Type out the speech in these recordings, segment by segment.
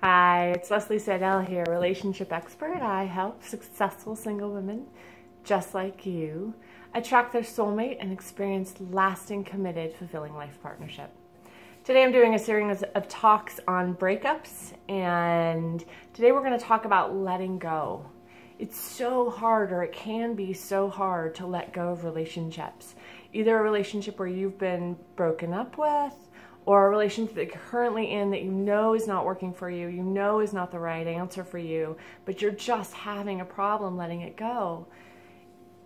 Hi, it's Leslie Seidel here, relationship expert. I help successful single women just like you attract their soulmate and experience lasting, committed, fulfilling life partnership. Today I'm doing a series of talks on breakups, and today we're going to talk about letting go. It's so hard, or it can be so hard, to let go of relationships. Either a relationship where you've been broken up with, or a relationship that you're currently in that you know is not working for you, you know is not the right answer for you, but you're just having a problem letting it go.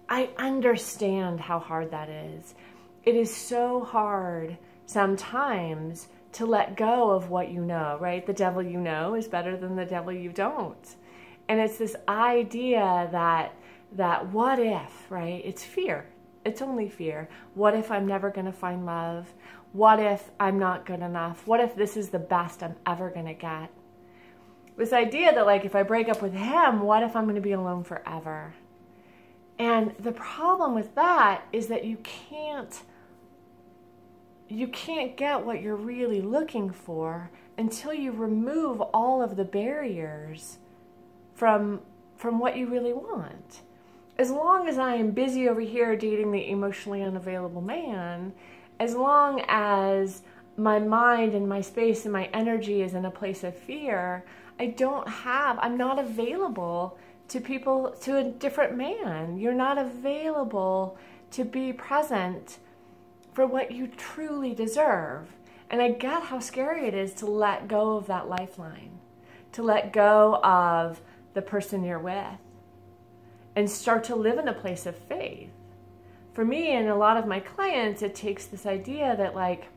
I understand how hard that is. It is so hard sometimes to let go of what you know, right? The devil you know is better than the devil you don't. And it's this idea that what if, right? It's fear. It's only fear. What if I'm never going to find love? What if I'm not good enough? What if this is the best I'm ever going to get? This idea that, like, if I break up with him, what if I'm going to be alone forever? And the problem with that is that you can't get what you're really looking for until you remove all of the barriers from what you really want. As long as I am busy over here dating the emotionally unavailable man, as long as my mind and my space and my energy is in a place of fear, I'm not available to people, to a different man. You're not available to be present for what you truly deserve. And I get how scary it is to let go of that lifeline, to let go of the person you're with and start to live in a place of faith. For me and a lot of my clients, it takes this idea that, like,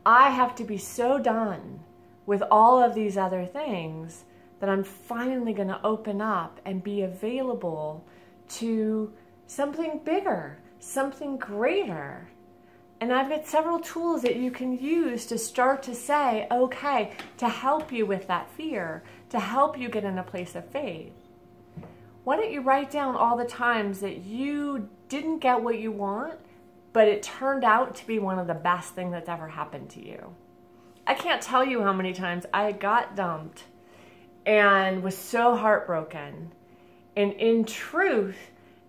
I have to be so done with all of these other things that I'm finally going to open up and be available to something bigger, something greater. And I've got several tools that you can use to start to say, okay, to help you with that fear, to help you get in a place of faith. Why don't you write down all the times that you didn't get what you want, but it turned out to be one of the best things that's ever happened to you? I can't tell you how many times I got dumped and was so heartbroken. And in truth,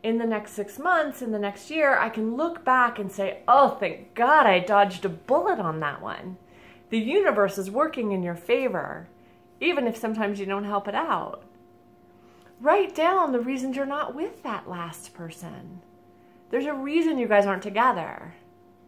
in the next 6 months, in the next year, I can look back and say, oh, thank God I dodged a bullet on that one. The universe is working in your favor, even if sometimes you don't help it out. Write down the reasons you're not with that last person. There's a reason you guys aren't together,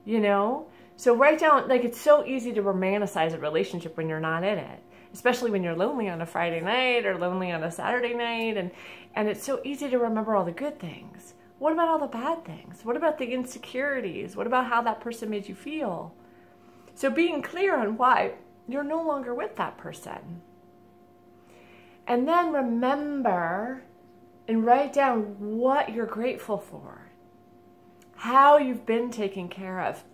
you know? So write down, like, it's so easy to romanticize a relationship when you're not in it, especially when you're lonely on a Friday night or lonely on a Saturday night, and it's so easy to remember all the good things. What about all the bad things? What about the insecurities? What about how that person made you feel? So being clear on why you're no longer with that person. And then remember and write down what you're grateful for, how you've been taken care of.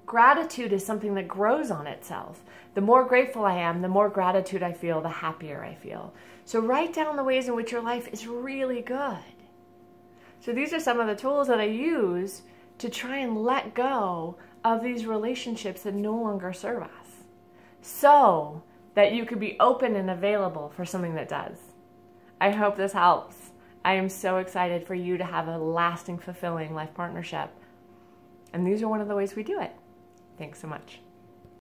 Gratitude is something that grows on itself. The more grateful I am, the more gratitude I feel, the happier I feel. So write down the ways in which your life is really good. So these are some of the tools that I use to try and let go of these relationships that no longer serve us, so that you could be open and available for something that does. I hope this helps. I am so excited for you to have a lasting, fulfilling life partnership. And these are one of the ways we do it. Thanks so much.